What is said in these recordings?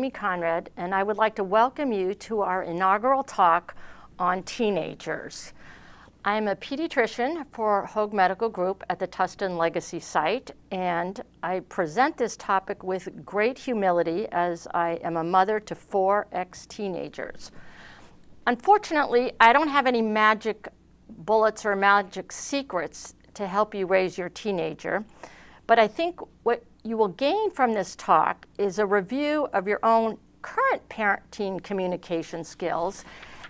Amy Conrad, and I would like to welcome you to our inaugural talk on teenagers. I'm a pediatrician for Hoag Medical Group at the Tustin Legacy site, and I present this topic with great humility as I am a mother to 4 ex-teenagers. Unfortunately, I don't have any magic bullets or magic secrets to help you raise your teenager, but I think what you will gain from this talk is a review of your own current parent-teen communication skills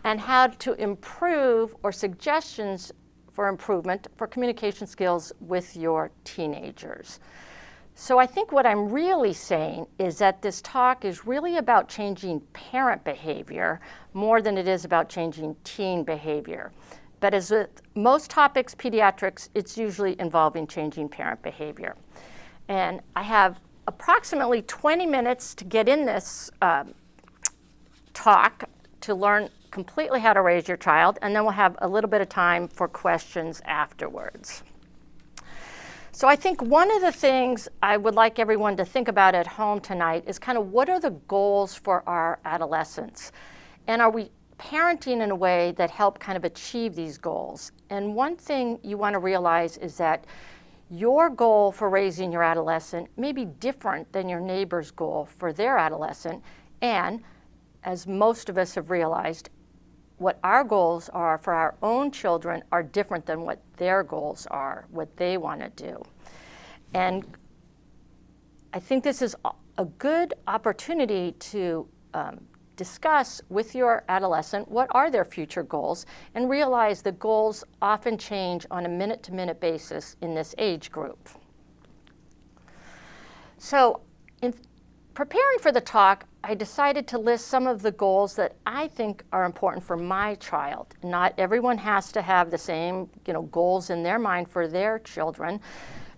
and how to improve or suggestions for improvement for communication skills with your teenagers. So I think what I'm really saying is that this talk is really about changing parent behavior more than it is about changing teen behavior. But as with most topics, pediatrics, it's usually involving changing parent behavior. And I have approximately 20 minutes to get in this talk to learn completely how to raise your child, and then we'll have a little bit of time for questions afterwards. So I think one of the things I would like everyone to think about at home tonight is kind of what are the goals for our adolescents? And are we parenting in a way that help kind of achieve these goals? And one thing you want to realize is that your goal for raising your adolescent may be different than your neighbor's goal for their adolescent. And as most of us have realized, what our goals are for our own children are different than what their goals are, what they want to do. And I think this is a good opportunity to discuss with your adolescent what are their future goals, and realize the goals often change on a minute-to-minute basis in this age group. So in preparing for the talk, I decided to list some of the goals that I think are important for my child. Not everyone has to have the same, goals in their mind for their children.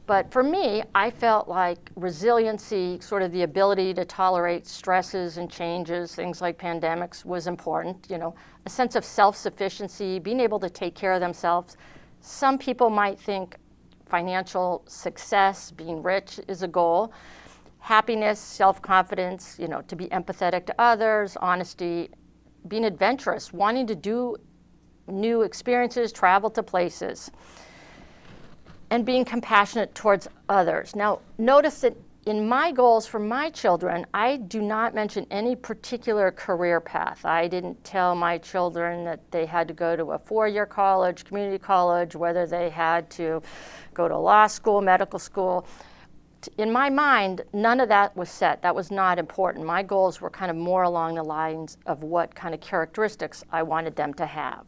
But for me, I felt like resiliency, sort of the ability to tolerate stresses and changes, things like pandemics, was important. A sense of self-sufficiency, being able to take care of themselves. Some people might think financial success, being rich, is a goal. Happiness, self-confidence, to be empathetic to others, honesty, being adventurous, wanting to do new experiences, travel to places, and being compassionate towards others. Now, notice that in my goals for my children, I do not mention any particular career path. I didn't tell my children that they had to go to a 4-year college, community college, whether they had to go to law school, medical school. In my mind, none of that was set. That was not important. My goals were kind of more along the lines of what kind of characteristics I wanted them to have.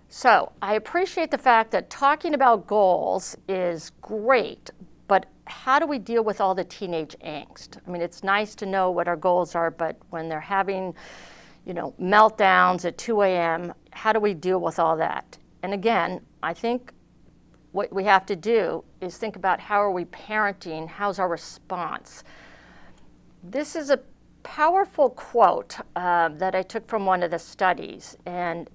So I appreciate the fact that talking about goals is great, but how do we deal with all the teenage angst? I mean, it's nice to know what our goals are, but when they're having, meltdowns at 2 a.m., how do we deal with all that? And again, I think what we have to do is think about how are we parenting, how's our response? This is a powerful quote that I took from one of the studies, and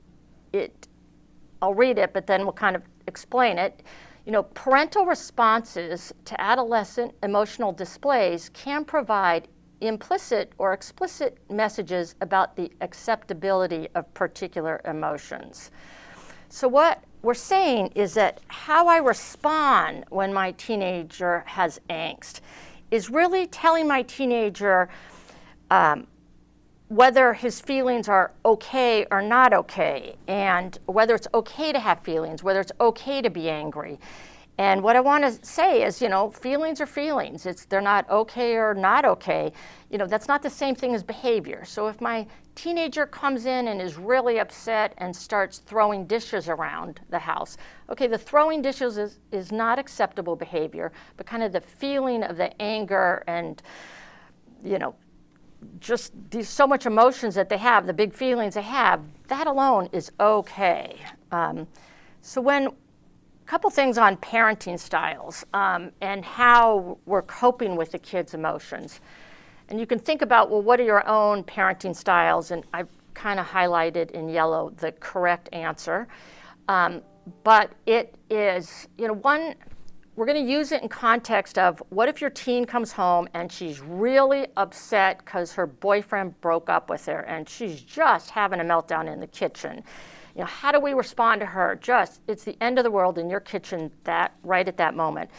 I'll read it, but then we'll kind of explain it. Parental responses to adolescent emotional displays can provide implicit or explicit messages about the acceptability of particular emotions. So what we're saying is that how I respond when my teenager has angst is really telling my teenager whether his feelings are okay or not okay, and whether it's okay to have feelings, whether it's okay to be angry. And what I want to say is, feelings are feelings. They're not okay or not okay. That's not the same thing as behavior. So if my teenager comes in and is really upset and starts throwing dishes around the house, okay, the throwing dishes is not acceptable behavior, but kind of the feeling of the anger and, just these so much emotions that they have, the big feelings they have, that alone is okay. So a couple things on parenting styles and how we're coping with the kids' emotions. And you can think about, well, what are your own parenting styles? And I've kind of highlighted in yellow the correct answer. But it is, one we're going to use it in context of what if your teen comes home and she's really upset because her boyfriend broke up with her and she's just having a meltdown in the kitchen. You know, how do we respond to her? Just, it's the end of the world in your kitchen right at that moment.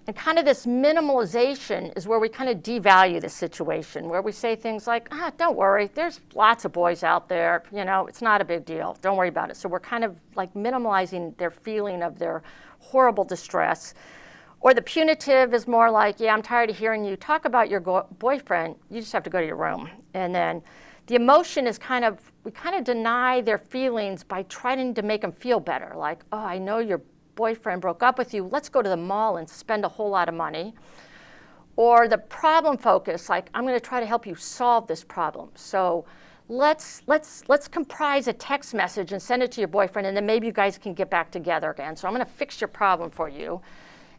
And kind of this minimalization is where we kind of devalue the situation, where we say things like, don't worry, there's lots of boys out there, you know, it's not a big deal, don't worry about it. So we're kind of like minimalizing their feeling of their horrible distress. Or the punitive is more like, yeah, I'm tired of hearing you talk about your boyfriend, you just have to go to your room. And then the emotion is we kind of deny their feelings by trying to make them feel better. Like, oh, I know your boyfriend broke up with you, let's go to the mall and spend a whole lot of money. Or the problem focus, like, I'm going to try to help you solve this problem. So let's comprise a text message and send it to your boyfriend, and then maybe you guys can get back together again. So I'm going to fix your problem for you.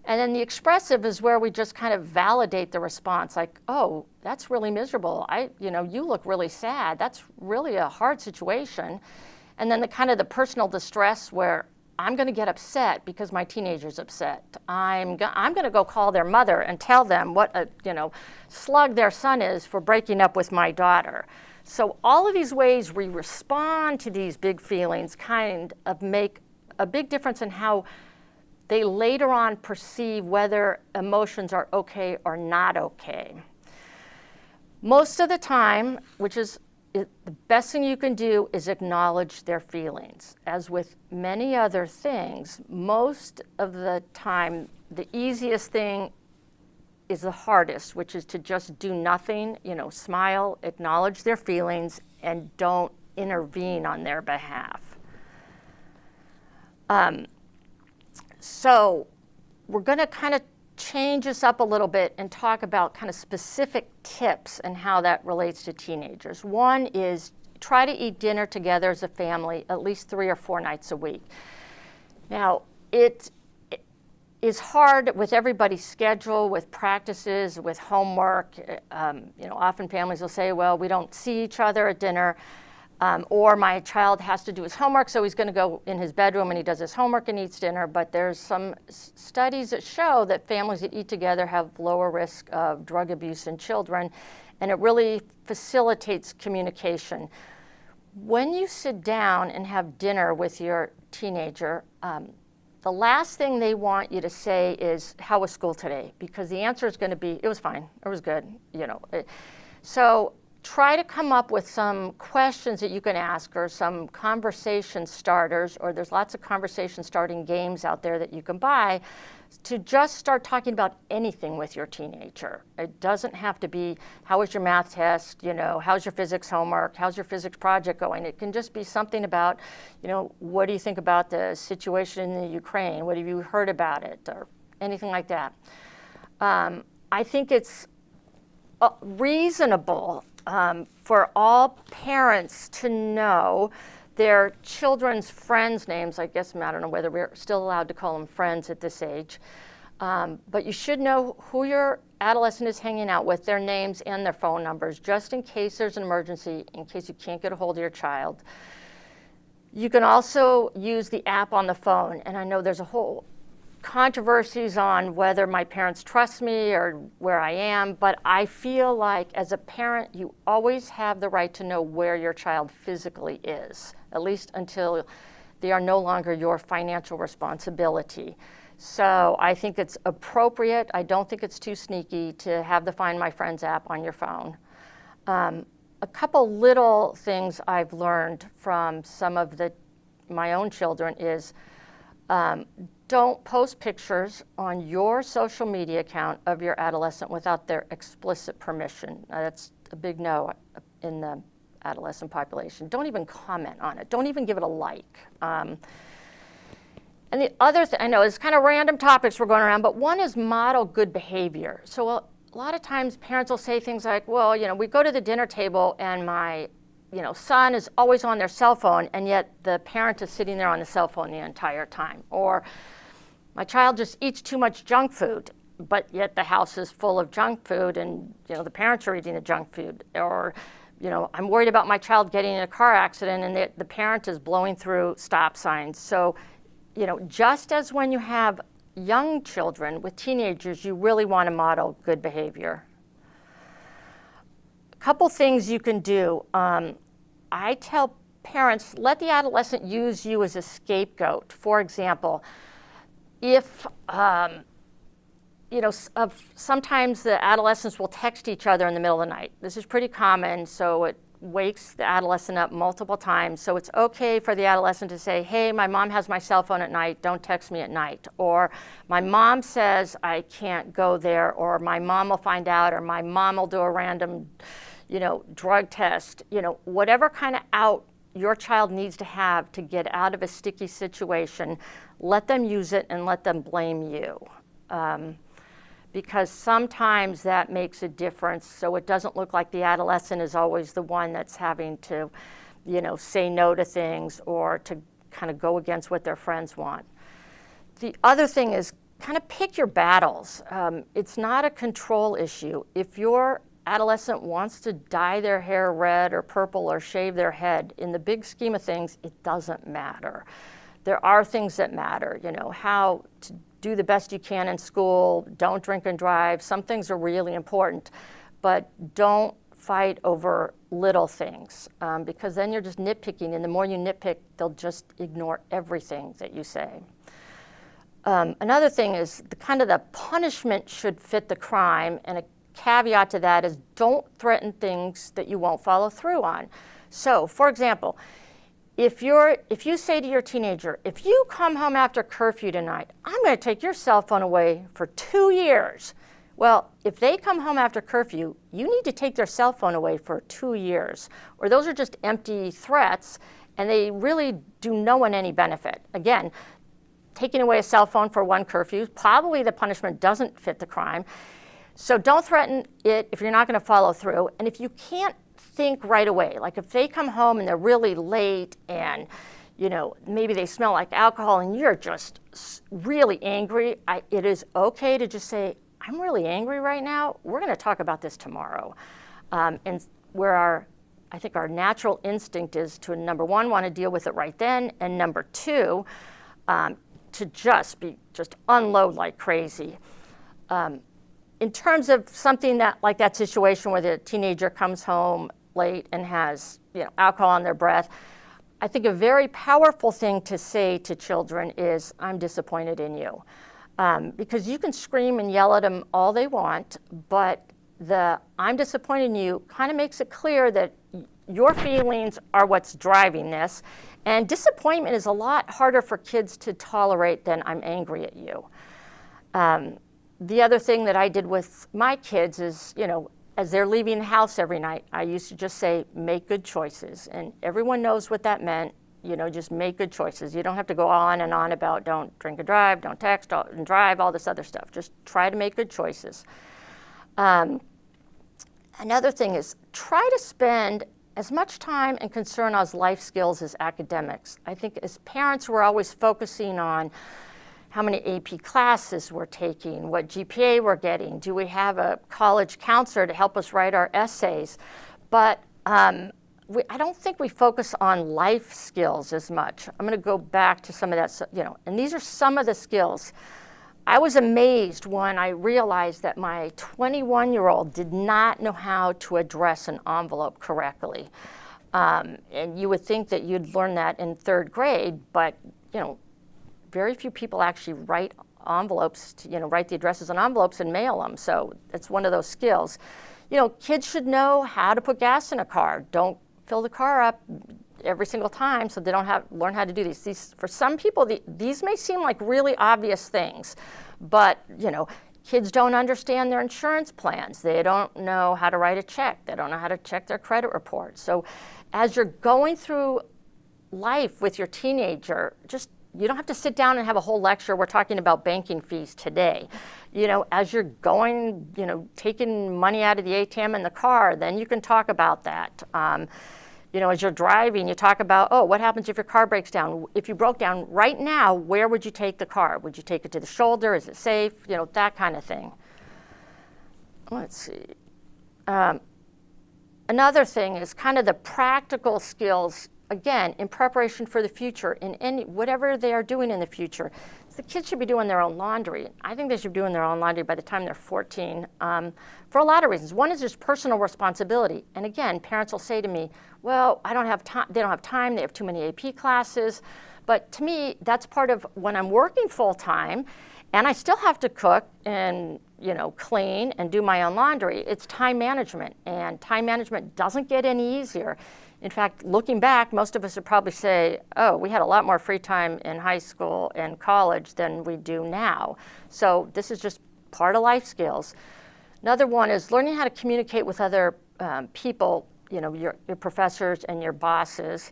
And then the expressive is where we just kind of validate the response, like, oh, that's really miserable. You look really sad. That's really a hard situation. And then the personal distress where I'm going to get upset because my teenager's upset. I'm going to go call their mother and tell them what a slug their son is for breaking up with my daughter. So all of these ways we respond to these big feelings kind of make a big difference in how they later on perceive whether emotions are okay or not okay. Most of the time, the best thing you can do is acknowledge their feelings. As with many other things, most of the time, the easiest thing is the hardest, which is to just do nothing, smile, acknowledge their feelings, and don't intervene on their behalf. So we're going to kind of change this up a little bit and talk about kind of specific tips and how that relates to teenagers. One is try to eat dinner together as a family at least 3 or 4 nights a week. Now, it is hard with everybody's schedule, with practices, with homework. Often families will say, well, we don't see each other at dinner. Or my child has to do his homework, so he's going to go in his bedroom and he does his homework and eats dinner. But there's some studies that show that families that eat together have lower risk of drug abuse in children, and it really facilitates communication. When you sit down and have dinner with your teenager, the last thing they want you to say is, how was school today? Because the answer is going to be, it was fine, it was good, So try to come up with some questions that you can ask or some conversation starters, or there's lots of conversation starting games out there that you can buy to just start talking about anything with your teenager. It doesn't have to be, how was your math test? How's your physics homework? How's your physics project going? It can just be something about, what do you think about the situation in the Ukraine? What have you heard about it? Or anything like that. I think it's reasonable for all parents to know their children's friends' names. I guess, I don't know whether we're still allowed to call them friends at this age. But you should know who your adolescent is hanging out with, their names and their phone numbers, just in case there's an emergency, in case you can't get a hold of your child. You can also use the app on the phone. And I know there's a whole controversies on whether my parents trust me or where I am, but I feel like as a parent, you always have the right to know where your child physically is, at least until they are no longer your financial responsibility. So I think it's appropriate. I don't think it's too sneaky to have the Find My Friends app on your phone. A couple little things I've learned from some of my own children is don't post pictures on your social media account of your adolescent without their explicit permission. That's a big no in the adolescent population. Don't even comment on it. Don't even give it a like. And the other thing, I know it's kind of random topics we're going around, but one is model good behavior. So a lot of times parents will say things like, well, we go to the dinner table and my son is always on their cell phone, and yet the parent is sitting there on the cell phone the entire time. Or my child just eats too much junk food, but yet the house is full of junk food and the parents are eating the junk food. Or I'm worried about my child getting in a car accident and the parent is blowing through stop signs. So just as when you have young children, with teenagers, you really want to model good behavior. A couple things you can do. I tell parents, let the adolescent use you as a scapegoat. For example, if sometimes the adolescents will text each other in the middle of the night. This is pretty common, so it wakes the adolescent up multiple times. So it's okay for the adolescent to say, hey, my mom has my cell phone at night, don't text me at night. Or my mom says I can't go there, or my mom will find out, or my mom will do a random, drug test. Whatever kind of out your child needs to have to get out of a sticky situation, let them use it and let them blame you. Because sometimes that makes a difference, so it doesn't look like the adolescent is always the one that's having to, say no to things or to kind of go against what their friends want. The other thing is kind of pick your battles. It's not a control issue. If your adolescent wants to dye their hair red or purple or shave their head, in the big scheme of things, it doesn't matter. There are things that matter, how to do the best you can in school, don't drink and drive. Some things are really important, but don't fight over little things because then you're just nitpicking, and the more you nitpick, they'll just ignore everything that you say. Another thing is the punishment should fit the crime, and a caveat to that is don't threaten things that you won't follow through on. So, for example, if you say to your teenager, if you come home after curfew tonight, I'm going to take your cell phone away for 2 years. Well, if they come home after curfew, you need to take their cell phone away for 2 years, or those are just empty threats, and they really do no one any benefit. Again, taking away a cell phone for one curfew, probably the punishment doesn't fit the crime. So don't threaten it if you're not going to follow through. And if you can't think right away, like if they come home and they're really late and maybe they smell like alcohol and you're just really angry, it is okay to just say, I'm really angry right now. We're going to talk about this tomorrow. And where I think our natural instinct is to, number one, want to deal with it right then, and number two, to just unload like crazy. In terms of something like that situation where the teenager comes home late and has alcohol on their breath, I think a very powerful thing to say to children is, I'm disappointed in you. Because you can scream and yell at them all they want, but the I'm disappointed in you kind of makes it clear that your feelings are what's driving this. And disappointment is a lot harder for kids to tolerate than I'm angry at you. The other thing that I did with my kids is, as they're leaving the house every night, I used to just say, make good choices. And everyone knows what that meant, just make good choices. You don't have to go on and on about don't drink and drive, don't text and drive, all this other stuff. Just try to make good choices. Another thing is try to spend as much time and concern on life skills as academics. I think as parents, we're always focusing on how many AP classes we're taking, what GPA we're getting, do we have a college counselor to help us write our essays? But I don't think we focus on life skills as much. I'm going to go back to some of that, and these are some of the skills. I was amazed when I realized that my 21-year-old did not know how to address an envelope correctly. And you would think that you'd learn that in 3rd grade, but, very few people actually write envelopes, write the addresses on envelopes and mail them. So it's one of those skills. Kids should know how to put gas in a car. Don't fill the car up every single time so they don't learn how to do these. For some people, these may seem like really obvious things, but, kids don't understand their insurance plans. They don't know how to write a check. They don't know how to check their credit report. So as you're going through life with your teenager, you don't have to sit down and have a whole lecture. We're talking about banking fees today. As you're going, taking money out of the ATM in the car, then you can talk about that. As you're driving, you talk about, what happens if your car breaks down? If you broke down right now, where would you take the car? Would you take it to the shoulder? Is it safe? That kind of thing. Let's see. Another thing is kind of the practical skills again, in preparation for the future, in whatever they are doing in the future. The kids should be doing their own laundry. I think they should be doing their own laundry by the time they're 14 for a lot of reasons. One is just personal responsibility. And again, parents will say to me, well, I don't have time. They don't have time. They have too many AP classes. But to me, that's part of when I'm working full time and I still have to cook and clean and do my own laundry. It's time management, and time management doesn't get any easier. In fact, looking back, most of us would probably say, oh, we had a lot more free time in high school and college than we do now. So this is just part of life skills. Another one is learning how to communicate with other people, your professors and your bosses,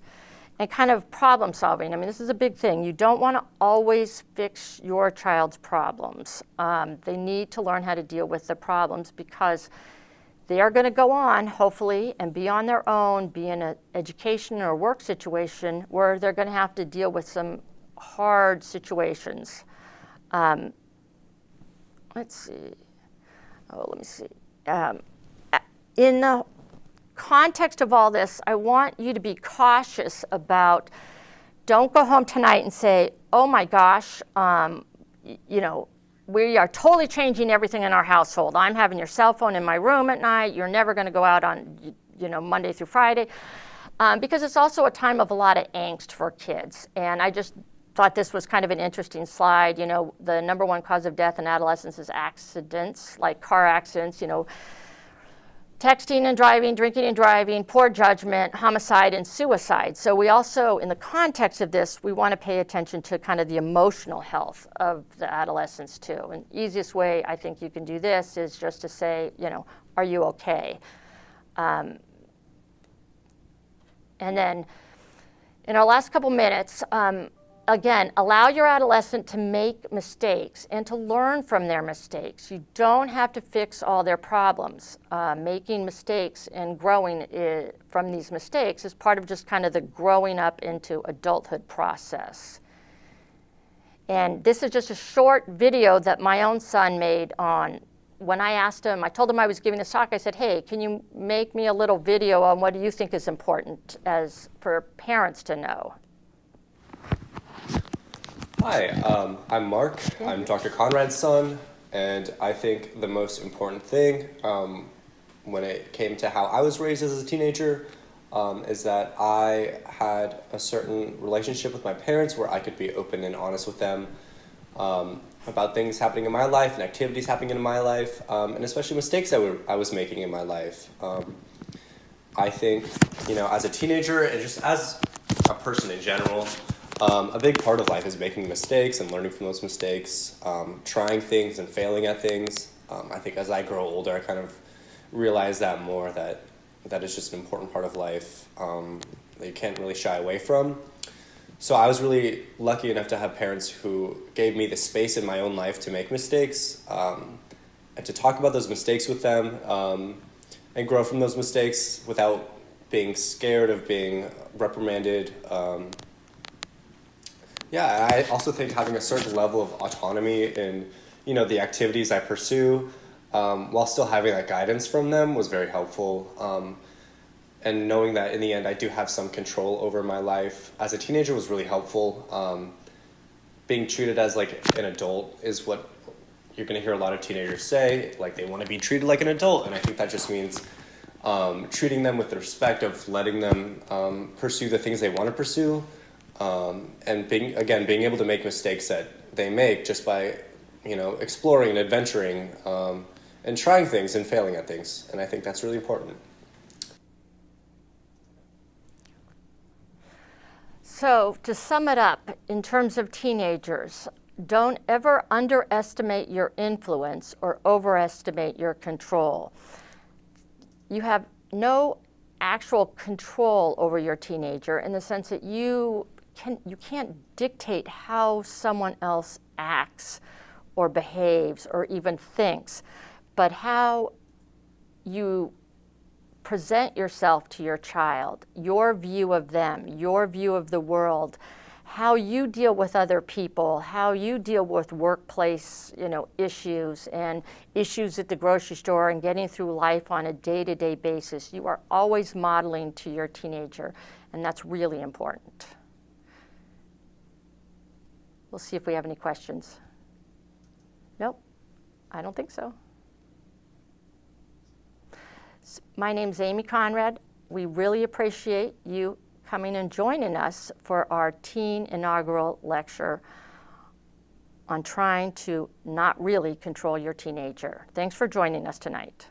and kind of problem solving. I mean, this is a big thing. You don't want to always fix your child's problems. They need to learn how to deal with the problems, because they are going to go on, hopefully, and be on their own, be in an education or work situation where they're going to have to deal with some hard situations. Let's see. Oh, let me see. In the context of all this, I want you to be cautious about, don't go home tonight and say, oh my gosh, we are totally changing everything in our household. I'm having your cell phone in my room at night. You're never going to go out on, Monday through Friday, because it's also a time of a lot of angst for kids. And I just thought this was kind of an interesting slide. The number one cause of death in adolescence is accidents, like car accidents, texting and driving, drinking and driving, poor judgment, homicide, and suicide. So we also, in the context of this, we want to pay attention to kind of the emotional health of the adolescents too. And the easiest way I think you can do this is just to say, are you okay? And then in our last couple minutes, again, allow your adolescent to make mistakes and to learn from their mistakes. You don't have to fix all their problems. Making mistakes and growing from these mistakes is part of just kind of the growing up into adulthood process. And this is just a short video that my own son made on, when I asked him, I told him I was giving this talk, I said, hey, can you make me a little video on what do you think is important for parents to know? Hi, I'm Mark. I'm Dr. Conrad's son, and I think the most important thing when it came to how I was raised as a teenager is that I had a certain relationship with my parents where I could be open and honest with them about things happening in my life and activities happening in my life, and especially mistakes I was making in my life. I think, as a teenager and just as a person in general, a big part of life is making mistakes and learning from those mistakes, trying things and failing at things. I think as I grow older, I kind of realize that more, that is just an important part of life that you can't really shy away from. So I was really lucky enough to have parents who gave me the space in my own life to make mistakes and to talk about those mistakes with them and grow from those mistakes without being scared of being reprimanded. Yeah, I also think having a certain level of autonomy in, the activities I pursue, while still having that guidance from them was very helpful. And knowing that in the end I do have some control over my life as a teenager was really helpful. Being treated as like an adult is what you're going to hear a lot of teenagers say, like they want to be treated like an adult, and I think that just means treating them with the respect of letting them pursue the things they want to pursue. And being able to make mistakes that they make just by, exploring and adventuring and trying things and failing at things. And I think that's really important. So to sum it up, in terms of teenagers, don't ever underestimate your influence or overestimate your control. You have no actual control over your teenager in the sense that you can't dictate how someone else acts or behaves or even thinks, but how you present yourself to your child, your view of them, your view of the world, how you deal with other people, how you deal with workplace, issues and issues at the grocery store and getting through life on a day-to-day basis. You are always modeling to your teenager, and that's really important. We'll see if we have any questions. Nope, I don't think so. My name's Amy Conrad. We really appreciate you coming and joining us for our teen inaugural lecture on trying to not really control your teenager. Thanks for joining us tonight.